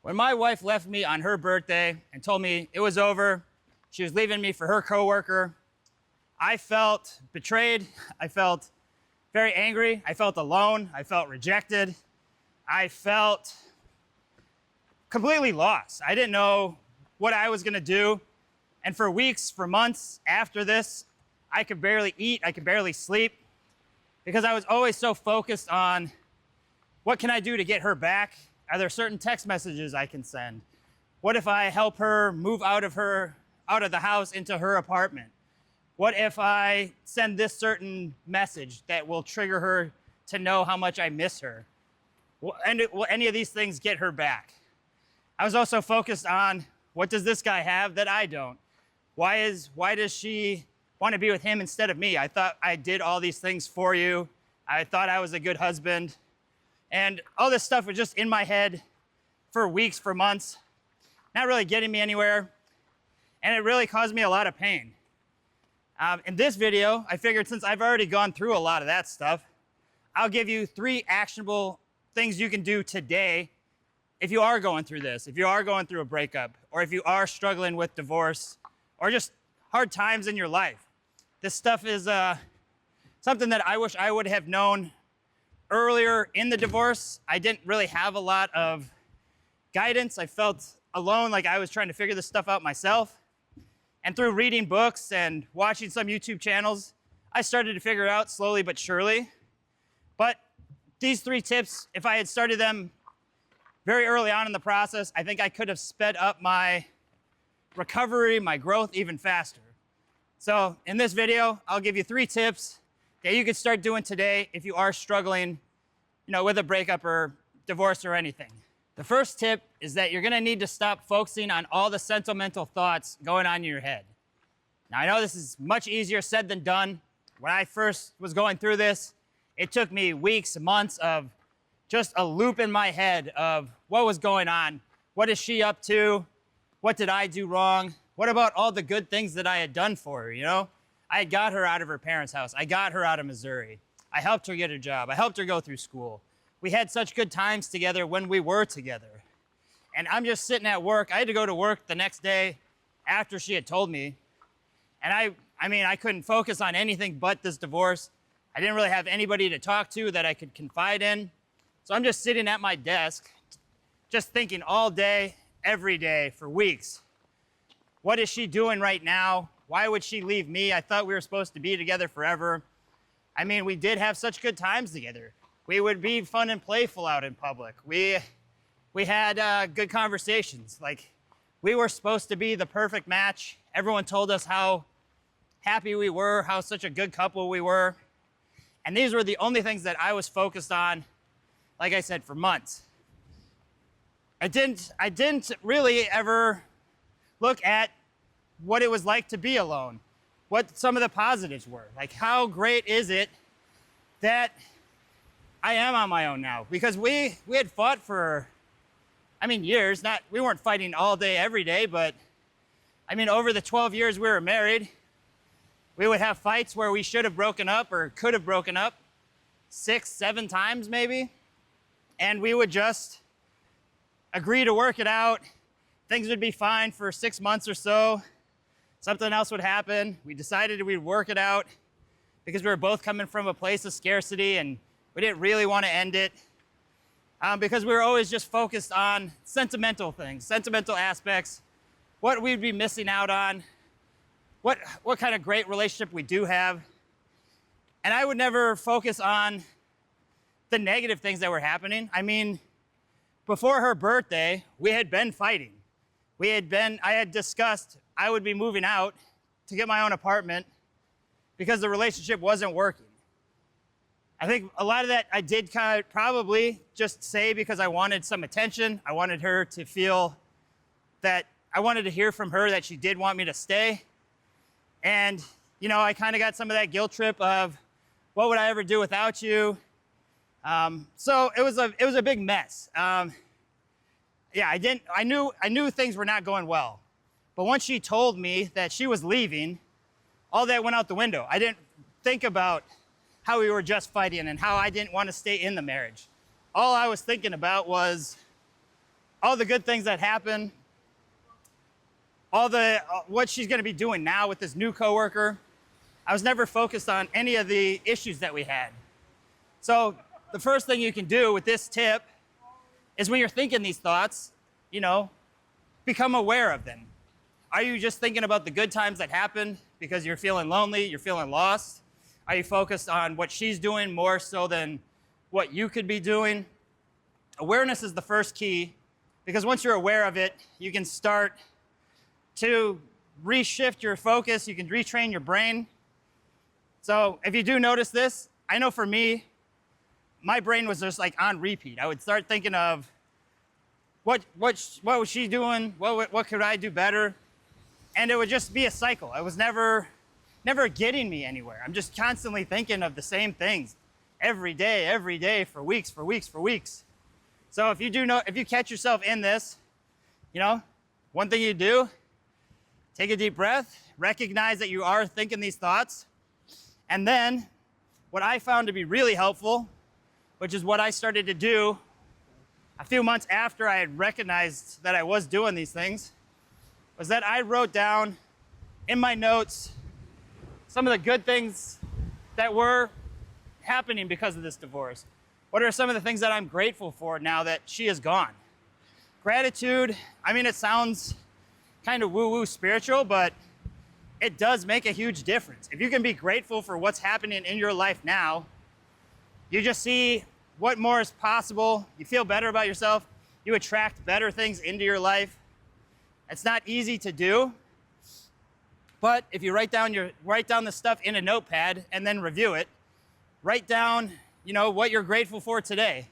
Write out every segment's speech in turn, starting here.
When my wife left me on her birthday and told me it was over, she was leaving me for her coworker, I felt betrayed. I felt very angry. I felt alone. I felt rejected. I felt completely lost. I didn't know what I was going to do. And for weeks, for months after this, I could barely eat. I could barely sleep because I was always so focused on what can I do to get her back? Are there certain text messages I can send? What if I help her move out of the house into her apartment? What if I send this certain message that will trigger her to know how much I miss her? Will any of these things get her back? I was also focused on, what does this guy have that I don't? Why does she want to be with him instead of me? I thought I did all these things for you. I thought I was a good husband. And all this stuff was just in my head for weeks, for months, not really getting me anywhere. And it really caused me a lot of pain. In this video, I figured since I've already gone through a lot of that stuff, I'll give you 3 actionable things you can do today if you are going through this, if you are going through a breakup, or if you are struggling with divorce, or just hard times in your life. This stuff is something that I wish I would have known earlier in the divorce. I didn't really have a lot of guidance. I felt alone, like I was trying to figure this stuff out myself. And through reading books and watching some YouTube channels, I started to figure it out slowly but surely. But these 3 tips, if I had started them very early on in the process, I think I could have sped up my recovery, my growth even faster. So in this video, I'll give you 3 tips that you could start doing today if you are struggling, with a breakup or divorce or anything. The first tip is that you're gonna need to stop focusing on all the sentimental thoughts going on in your head. Now, I know this is much easier said than done. When I first was going through this, it took me weeks, months of just a loop in my head of what was going on. What is she up to? What did I do wrong? What about all the good things that I had done for her, I got her out of her parents' house. I got her out of Missouri. I helped her get a job. I helped her go through school. We had such good times together when we were together. And I'm just sitting at work. I had to go to work the next day after she had told me. And I couldn't focus on anything but this divorce. I didn't really have anybody to talk to that I could confide in. So I'm just sitting at my desk, just thinking all day, every day for weeks. What is she doing right now? Why would she leave me? I thought we were supposed to be together forever. We did have such good times together. We would be fun and playful out in public. We had good conversations. Like, we were supposed to be the perfect match. Everyone told us how happy we were, how such a good couple we were. And these were the only things that I was focused on, like I said, for months. I didn't really ever look at what it was like to be alone, what some of the positives were. Like, how great is it that I am on my own now? Because we had fought for, years. We weren't fighting all day, every day, but over the 12 years we were married, we would have fights where we should have broken up or could have broken up 6, 7 times maybe. And we would just agree to work it out. Things would be fine for 6 months or so. Something else would happen. We decided we'd work it out because we were both coming from a place of scarcity and we didn't really want to end it because we were always just focused on sentimental things, sentimental aspects, what we'd be missing out on, what kind of great relationship we do have. And I would never focus on the negative things that were happening. Before her birthday, we had been fighting. I had discussed I would be moving out to get my own apartment because the relationship wasn't working. I think a lot of that I did kind of probably just say because I wanted some attention. I wanted her to feel that I wanted to hear from her that she did want me to stay. And, I kind of got some of that guilt trip of what would I ever do without you? So it was a big mess. I knew things were not going well. But once she told me that she was leaving, all that went out the window. I didn't think about how we were just fighting and how I didn't want to stay in the marriage. All I was thinking about was, all the good things that happen, all the what she's going to be doing now with this new coworker. I was never focused on any of the issues that we had. So the first thing you can do with this tip is when you're thinking these thoughts, become aware of them. Are you just thinking about the good times that happened because you're feeling lonely, you're feeling lost? Are you focused on what she's doing more so than what you could be doing? Awareness is the first key, because once you're aware of it, you can start to reshift your focus, you can retrain your brain. So if you do notice this, I know for me, my brain was just like on repeat. I would start thinking of what was she doing? What could I do better? And it would just be a cycle. I was never getting me anywhere. I'm just constantly thinking of the same things every day for weeks. So if you catch yourself in this, one thing you do, take a deep breath, recognize that you are thinking these thoughts. And then what I found to be really helpful, which is what I started to do a few months after I had recognized that I was doing these things, was that I wrote down in my notes some of the good things that were happening because of this divorce. What are some of the things that I'm grateful for now that she is gone? Gratitude, it sounds kind of woo-woo spiritual, but it does make a huge difference. If you can be grateful for what's happening in your life now, you just see what more is possible. You feel better about yourself. You attract better things into your life. It's not easy to do, but if you write down the stuff in a notepad and then review it, write down, what you're grateful for today.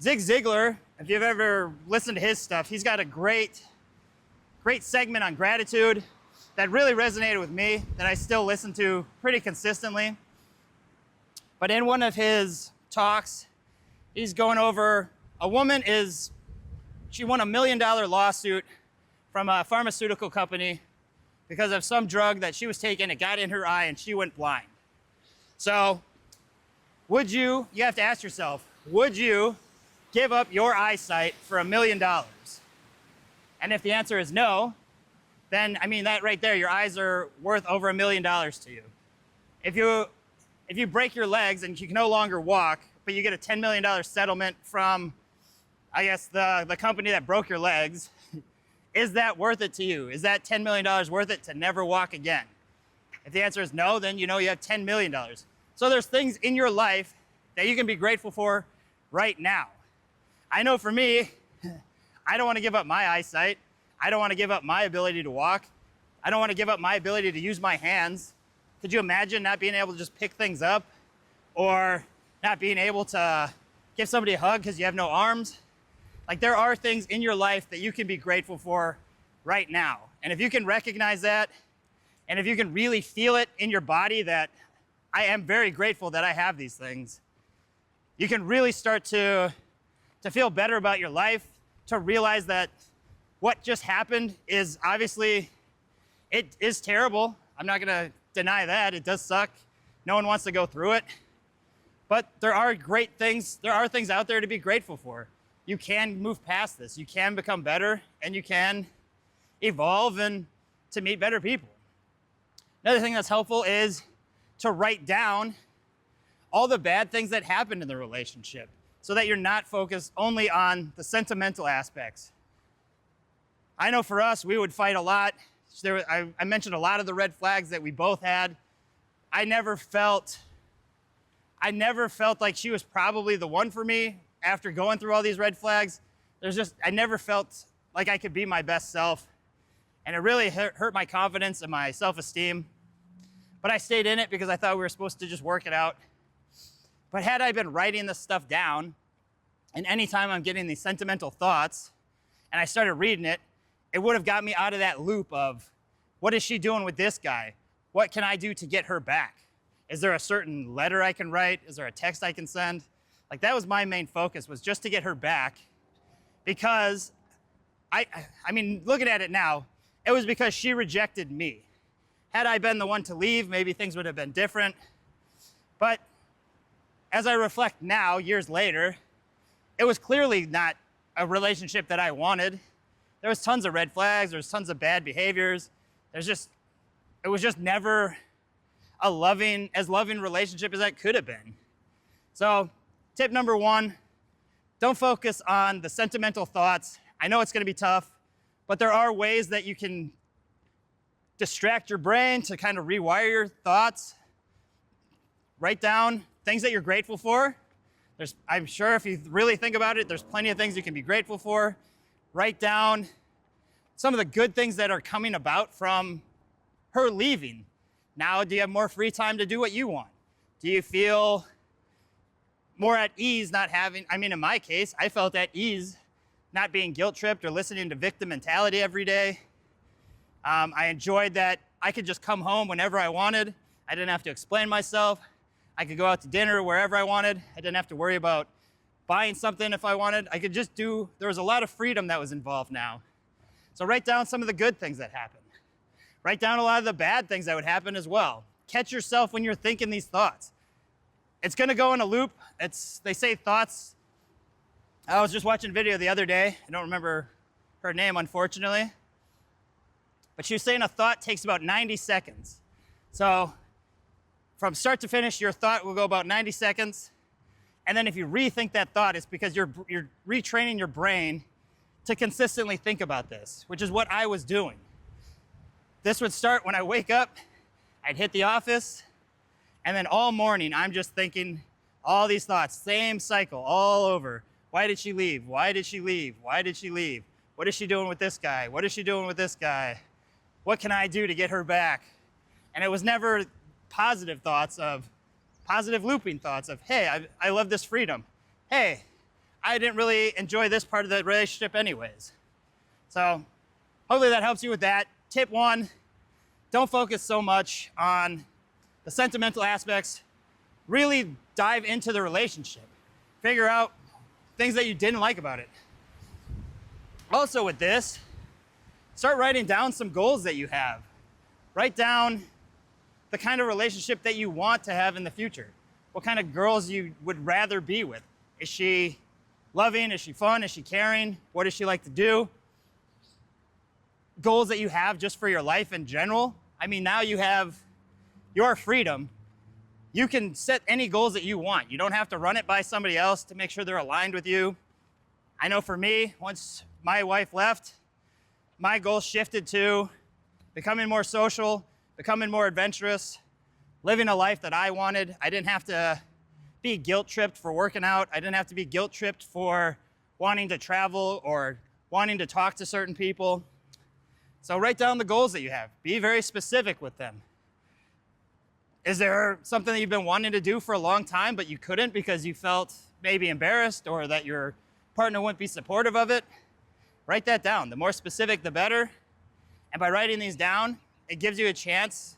Zig Ziglar, if you've ever listened to his stuff, he's got a great segment on gratitude that really resonated with me, that I still listen to pretty consistently. But in one of his talks, he's going over she won $1 million lawsuit from a pharmaceutical company because of some drug that she was taking. It got in her eye and she went blind. So you have to ask yourself, would you give up your eyesight for $1 million? And if the answer is no, then that right there, your eyes are worth over $1 million to you. If you break your legs and you can no longer walk, but you get a $10 million settlement from, I guess, the company that broke your legs, is that worth it to you? Is that $10 million worth it to never walk again? If the answer is no, then you have $10 million. So there's things in your life that you can be grateful for right now. I know for me, I don't want to give up my eyesight. I don't want to give up my ability to walk. I don't want to give up my ability to use my hands. Could you imagine not being able to just pick things up, or not being able to give somebody a hug because you have no arms? There are things in your life that you can be grateful for right now. And if you can recognize that, and if you can really feel it in your body that I am very grateful that I have these things, you can really start to feel better about your life, to realize that what just happened is obviously, it is terrible. I'm not gonna deny that. It does suck. No one wants to go through it. But there are great things. There are things out there to be grateful for. You can move past this. You can become better, and you can evolve and to meet better people. Another thing that's helpful is to write down all the bad things that happened in the relationship, so that you're not focused only on the sentimental aspects. I know for us, we would fight a lot. I mentioned a lot of the red flags that we both had. I never felt like she was probably the one for me after going through all these red flags. I never felt like I could be my best self. And it really hurt my confidence and my self-esteem. But I stayed in it because I thought we were supposed to just work it out. But had I been writing this stuff down, and anytime I'm getting these sentimental thoughts, and I started reading it, it would have got me out of that loop of, what is she doing with this guy? What can I do to get her back? Is there a certain letter I can write? Is there a text I can send? That was my main focus, was just to get her back. Because, looking at it now, it was because she rejected me. Had I been the one to leave, maybe things would have been different. But as I reflect now, years later, it was clearly not a relationship that I wanted. There was tons of red flags, there was tons of bad behaviors. It was just never as loving relationship as that could have been. So tip number one, don't focus on the sentimental thoughts. I know it's gonna be tough, but there are ways that you can distract your brain to kind of rewire your thoughts. Write down things that you're grateful for. I'm sure if you really think about it, there's plenty of things you can be grateful for. Write down some of the good things that are coming about from her leaving. Now, do you have more free time to do what you want? Do you feel more at ease not having, in my case, I felt at ease not being guilt tripped or listening to victim mentality every day. I enjoyed that I could just come home whenever I wanted. I didn't have to explain myself. I could go out to dinner wherever I wanted. I didn't have to worry about buying something if I wanted. I could just there was a lot of freedom that was involved now. So write down some of the good things that happened. Write down a lot of the bad things that would happen as well. Catch yourself when you're thinking these thoughts. It's gonna go in a loop. They say thoughts. I was just watching a video the other day. I don't remember her name, unfortunately. But she was saying a thought takes about 90 seconds. So from start to finish, your thought will go about 90 seconds. And then if you rethink that thought, it's because you're retraining your brain to consistently think about this, which is what I was doing. This would start when I wake up, I'd hit the office, and then all morning I'm just thinking all these thoughts, same cycle all over. Why did she leave? Why did she leave? Why did she leave? What is she doing with this guy? What is she doing with this guy? What can I do to get her back? And it was never positive looping thoughts of, hey, I love this freedom. Hey, I didn't really enjoy this part of the relationship anyways. So hopefully that helps you with that. Tip one, don't focus so much on the sentimental aspects. Really dive into the relationship. Figure out things that you didn't like about it. Also with this, start writing down some goals that you have. Write down the kind of relationship that you want to have in the future. What kind of girls you would rather be with. Is she loving? Is she fun? Is she caring? What does she like to do? Goals that you have just for your life in general. Now you have your freedom. You can set any goals that you want. You don't have to run it by somebody else to make sure they're aligned with you. I know for me, once my wife left, my goals shifted to becoming more social, becoming more adventurous, living a life that I wanted. I didn't have to be guilt tripped for working out. I didn't have to be guilt tripped for wanting to travel or wanting to talk to certain people. So write down the goals that you have. Be very specific with them. Is there something that you've been wanting to do for a long time, but you couldn't because you felt maybe embarrassed or that your partner wouldn't be supportive of it? Write that down. The more specific, the better. And by writing these down, it gives you a chance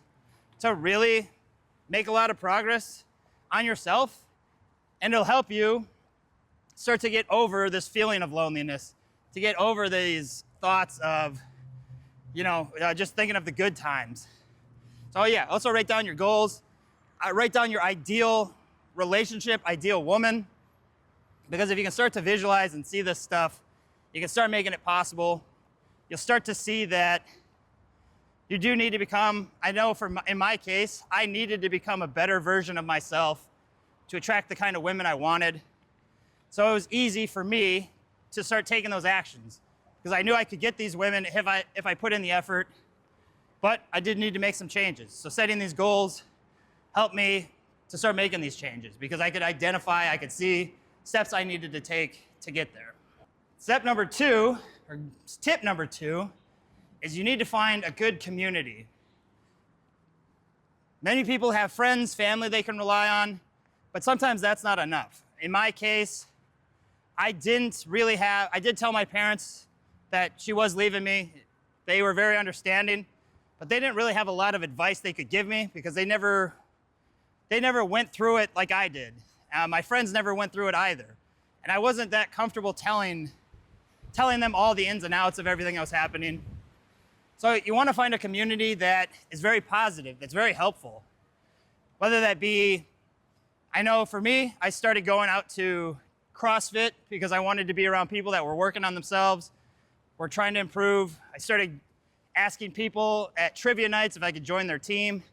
to really make a lot of progress on yourself, and it'll help you start to get over this feeling of loneliness, to get over these thoughts of, just thinking of the good times. So yeah, also write down your goals. Write down your ideal relationship, ideal woman, because if you can start to visualize and see this stuff, you can start making it possible. You'll start to see that you do need to become, in my case, I needed to become a better version of myself to attract the kind of women I wanted. So it was easy for me to start taking those actions because I knew I could get these women if I put in the effort, but I did need to make some changes. So setting these goals helped me to start making these changes because I could see steps I needed to take to get there. Tip number two, is you need to find a good community. Many people have friends, family they can rely on, but sometimes that's not enough. In my case, I did tell my parents that she was leaving me. They were very understanding, but they didn't really have a lot of advice they could give me because they never went through it like I did. My friends never went through it either. And I wasn't that comfortable telling them all the ins and outs of everything that was happening. So you want to find a community that is very positive, that's very helpful. Whether that be, I know for me, I started going out to CrossFit because I wanted to be around people that were working on themselves, were trying to improve. I started asking people at trivia nights if I could join their team.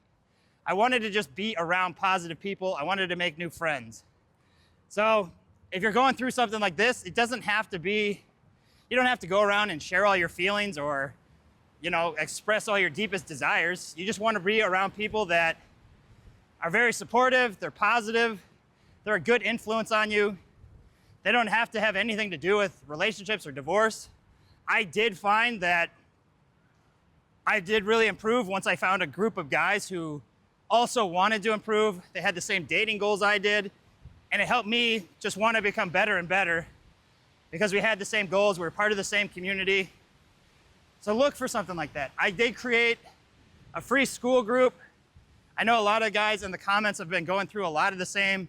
I wanted to just be around positive people. I wanted to make new friends. So if you're going through something like this, it doesn't have to be, you don't have to go around and share all your feelings or, express all your deepest desires. You just want to be around people that are very supportive, they're positive, they're a good influence on you. They don't have to have anything to do with relationships or divorce. I did find that I did really improve once I found a group of guys who also wanted to improve. They had the same dating goals I did, and it helped me just want to become better and better because we had the same goals, we were part of the same community. So look for something like that. I did create a free school group. I know a lot of guys in the comments have been going through a lot of the same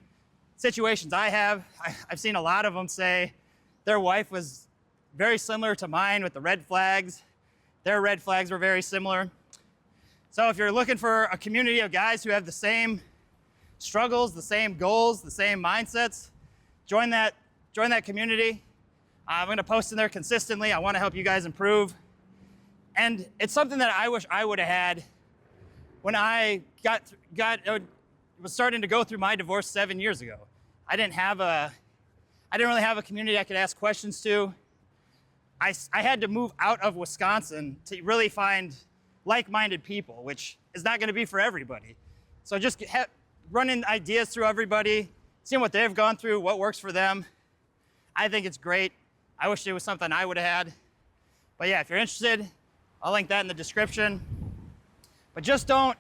situations I have. I've seen a lot of them say their wife was very similar to mine with the red flags. Their red flags were very similar. So if you're looking for a community of guys who have the same struggles, the same goals, the same mindsets, join that community. I'm gonna post in there consistently. I wanna help you guys improve. And it's something that I wish I would have had when I was starting to go through my divorce 7 years ago. I didn't really have a community I could ask questions to. I had to move out of Wisconsin to really find like-minded people, which is not gonna be for everybody. So just running ideas through everybody, seeing what they've gone through, what works for them. I think it's great. I wish it was something I would have had. But yeah, if you're interested, I'll link that in the description. But just don't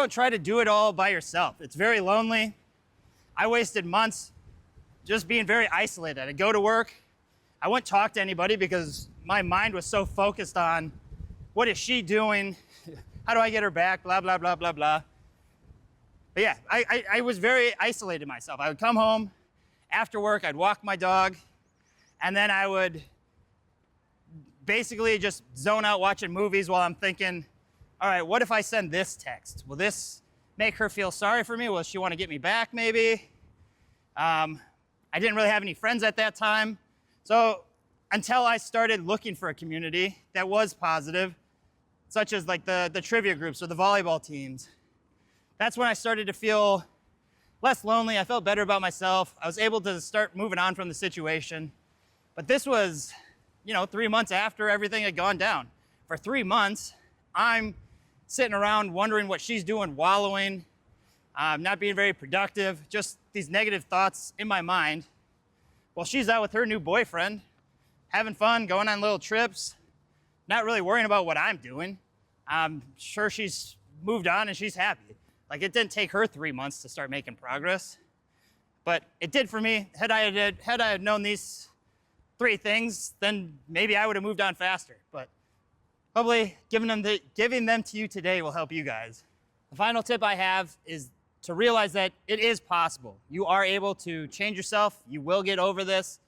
try to do it all by yourself. It's very lonely. I wasted months just being very isolated. I'd go to work, I wouldn't talk to anybody because my mind was so focused on what is she doing? How do I get her back? Blah, blah, blah, blah, blah. But yeah, I was very isolated myself. I would come home after work, I'd walk my dog, and then I would basically just zone out watching movies while I'm thinking, all right, what if I send this text? Will this make her feel sorry for me? Will she want to get me back maybe? I didn't really have any friends at that time. So until I started looking for a community that was positive, such as like the trivia groups or the volleyball teams, that's when I started to feel less lonely. I felt better about myself. I was able to start moving on from the situation. But this was, 3 months after everything had gone down. For 3 months, I'm sitting around wondering what she's doing, wallowing, not being very productive, just these negative thoughts in my mind. Well, she's out with her new boyfriend, having fun, going on little trips, not really worrying about what I'm doing. I'm sure she's moved on and she's happy. Like, it didn't take her 3 months to start making progress, but it did for me. Had I known these 3 things, then maybe I would have moved on faster. But hopefully giving them to you today will help you guys. The final tip I have is to realize that it is possible. You are able to change yourself. You will get over this.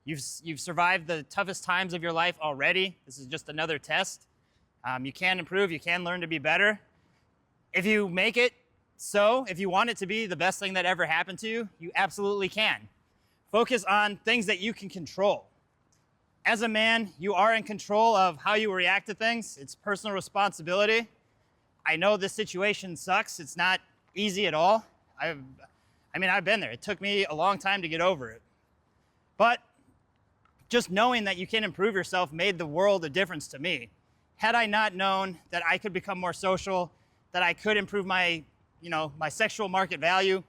You've survived the toughest times of your life already. This is just another test. You can improve. You can learn to be better. If you make it so, if you want it to be the best thing that ever happened to you, you absolutely can. Focus on things that you can control. As a man, you are in control of how you react to things. It's personal responsibility. I know this situation sucks. It's not easy at all. I've been there. It took me a long time to get over it. But just knowing that you can improve yourself made the world a difference to me. Had I not known that I could become more social, that I could improve my sexual market value,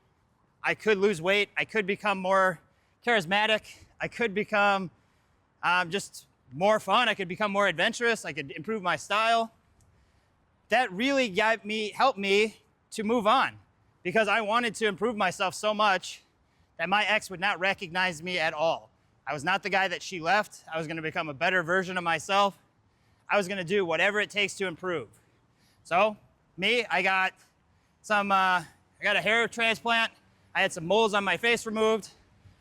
I could lose weight, I could become more charismatic, I could become just more fun, I could become more adventurous, I could improve my style. That really helped me to move on because I wanted to improve myself so much that my ex would not recognize me at all. I was not the guy that she left. I was gonna become a better version of myself. I was gonna do whatever it takes to improve. So I got a hair transplant. I had some moles on my face removed.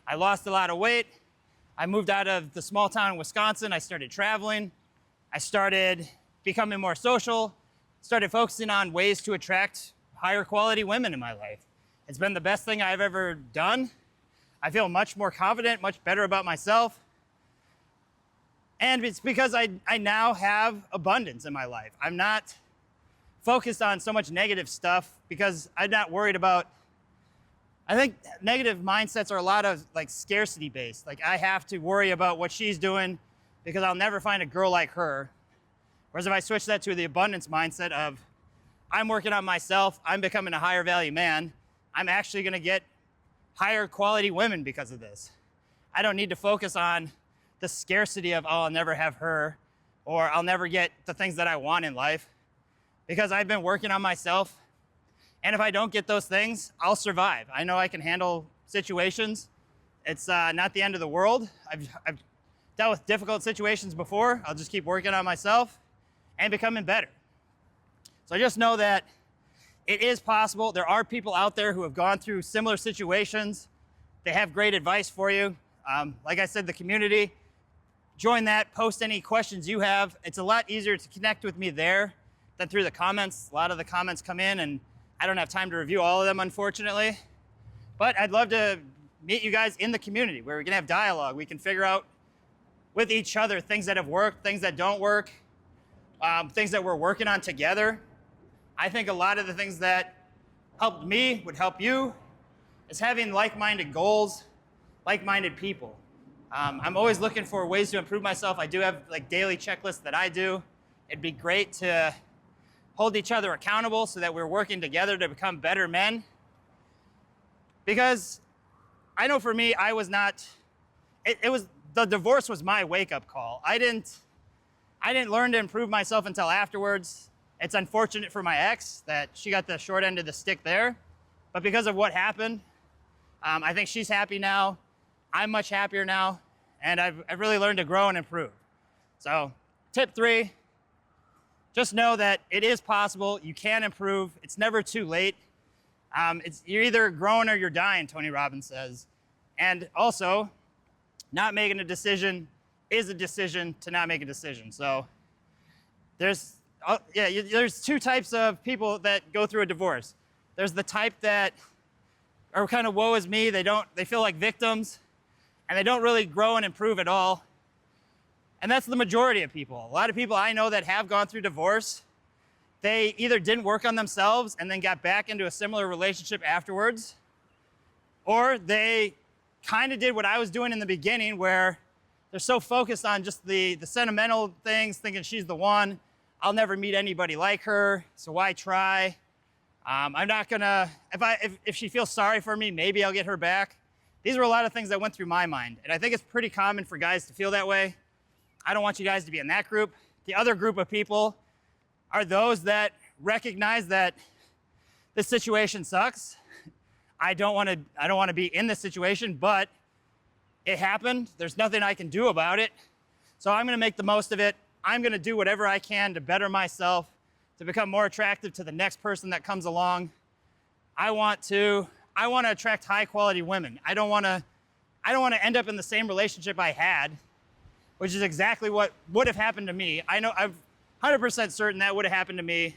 I lost a lot of weight. I moved out of the small town in Wisconsin. I started traveling. I started becoming more social, started focusing on ways to attract higher quality women in my life. It's been the best thing I've ever done. I feel much more confident, much better about myself. And it's because I now have abundance in my life. I'm not focused on so much negative stuff because I'm not worried about, I think negative mindsets are a lot of like scarcity based. Like I have to worry about what she's doing because I'll never find a girl like her. Whereas if I switch that to the abundance mindset of I'm working on myself, I'm becoming a higher value man, I'm actually gonna get higher quality women because of this. I don't need to focus on the scarcity of, oh, I'll never have her, or I'll never get the things that I want in life, because I've been working on myself. And if I don't get those things, I'll survive. I know I can handle situations. It's not the end of the world. I've dealt with difficult situations before. I'll just keep working on myself and becoming better. So I just know that it is possible. There are people out there who have gone through similar situations. They have great advice for you. Like I said, the community, join that, post any questions you have. It's a lot easier to connect with me there than through the comments. A lot of the comments come in and I don't have time to review all of them, unfortunately. But I'd love to meet you guys in the community where we can have dialogue. We can figure out with each other things that have worked, things that don't work, things that we're working on together. I think a lot of the things that helped me would help you is having like-minded goals, like-minded people. I'm always looking for ways to improve myself. I do have like daily checklists that I do. It'd be great to hold each other accountable so that we're working together to become better men. Because I know for me, I was not, the divorce was my wake-up call. I didn't learn to improve myself until afterwards. It's unfortunate for my ex that she got the short end of the stick there. But because of what happened, I think she's happy now. I'm much happier now. And I've really learned to grow and improve. So tip 3, just know that it is possible. You can improve. It's never too late. You're either growing or you're dying, Tony Robbins says. And also, not making a decision is a decision to not make a decision. So there's 2 types of people that go through a divorce. There's the type that are kind of woe is me. They feel like victims and they don't really grow and improve at all. And that's the majority of people. A lot of people I know that have gone through divorce, they either didn't work on themselves and then got back into a similar relationship afterwards, or they kind of did what I was doing in the beginning where they're so focused on just the sentimental things, thinking she's the one. I'll never meet anybody like her, so why try? I'm not gonna, if she feels sorry for me, maybe I'll get her back. These are a lot of things that went through my mind. And I think it's pretty common for guys to feel that way. I don't want you guys to be in that group. The other group of people are those that recognize that this situation sucks. I don't want to be in this situation, but it happened. There's nothing I can do about it. So I'm going to make the most of it. I'm going to do whatever I can to better myself, to become more attractive to the next person that comes along. I want to attract high quality women. I don't want to end up in the same relationship I had, which is exactly what would have happened to me. I'm 100% certain that would have happened to me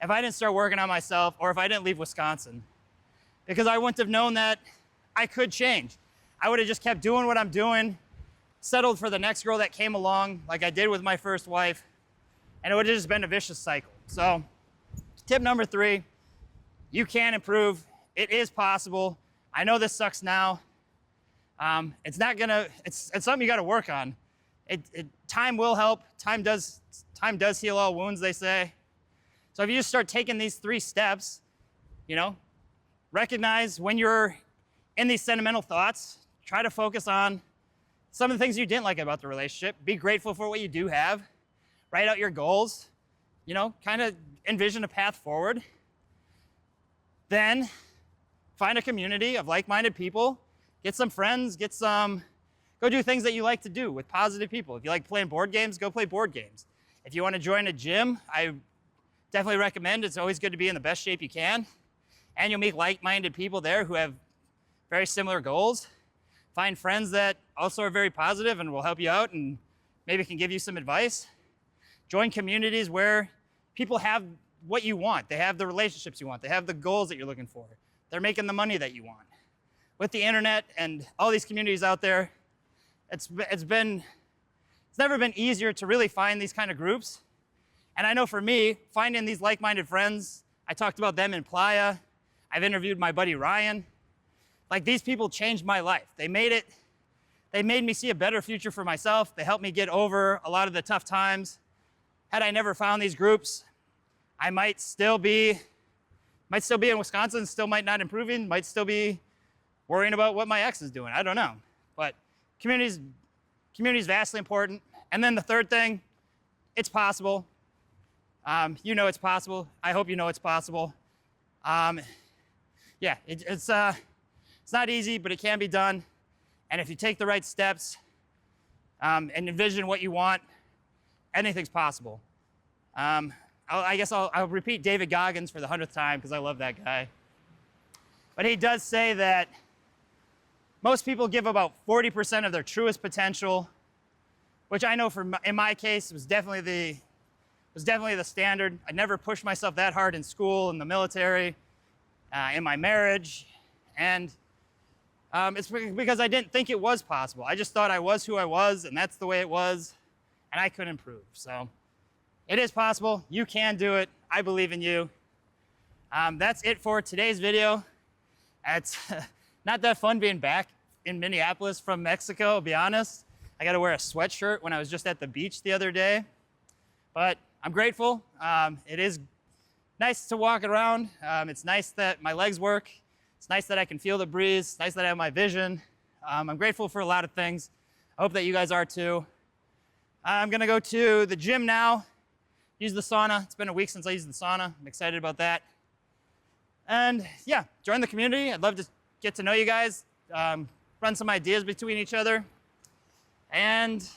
if I didn't start working on myself or if I didn't leave Wisconsin. Because I wouldn't have known that I could change. I would have just kept doing what I'm doing, settled for the next girl that came along like I did with my first wife, and it would have just been a vicious cycle. So tip number 3, you can improve. It is possible. I know this sucks now. It's something you got to work on. Time will help. Time does heal all wounds, they say. So if you just start taking these 3 steps, recognize when you're in these sentimental thoughts, try to focus on some of the things you didn't like about the relationship. Be grateful for what you do have. Write out your goals. Kind of envision a path forward. Then find a community of like-minded people. Get some friends. Go do things that you like to do with positive people. If you like playing board games, go play board games. If you want to join a gym, I definitely recommend. It's always good to be in the best shape you can. And you'll meet like-minded people there who have very similar goals. Find friends that also are very positive and will help you out and maybe can give you some advice. Join communities where people have what you want. They have the relationships you want. They have the goals that you're looking for. They're making the money that you want. with the internet and all these communities out there, it's never been easier to really find these kind of groups. And I know for me, finding these like-minded friends, I talked about them in Playa. I've interviewed my buddy Ryan. Like, these people changed my life. They made me see a better future for myself. They helped me get over a lot of the tough times. Had I never found these groups, I might still be in Wisconsin, still might not improving, might still be worrying about what my ex is doing. I don't know. But community is vastly important. And then the third thing, it's possible. You know it's possible. I hope you know it's possible. Yeah, it's not easy, but it can be done. And if you take the right steps and envision what you want, anything's possible. I guess I'll repeat David Goggins for the 100th time because I love that guy. But he does say that most people give about 40% of their truest potential, which I know in my case was definitely the standard. I never pushed myself that hard in school, in the military, in my marriage, and it's because I didn't think it was possible. I just thought I was who I was, and that's the way it was, and I couldn't improve. So it is possible. You can do it. I believe in you. That's it for today's video. It's not that fun being back in Minneapolis from Mexico, I'll be honest. I got to wear a sweatshirt when I was just at the beach the other day. But I'm grateful. It is nice to walk around. It's nice that my legs work. It's nice that I can feel the breeze. It's nice that I have my vision. I'm grateful for a lot of things. I hope that you guys are too. I'm gonna go to the gym now, use the sauna. It's been a week since I used the sauna. I'm excited about that. And yeah, join the community. I'd love to get to know you guys, run some ideas between each other. And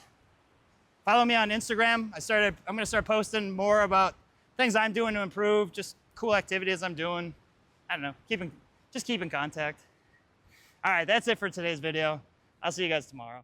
follow me on Instagram. I'm gonna start posting more about things I'm doing to improve, just cool activities I'm doing. I don't know, just keep in contact. All right, that's it for today's video. I'll see you guys tomorrow.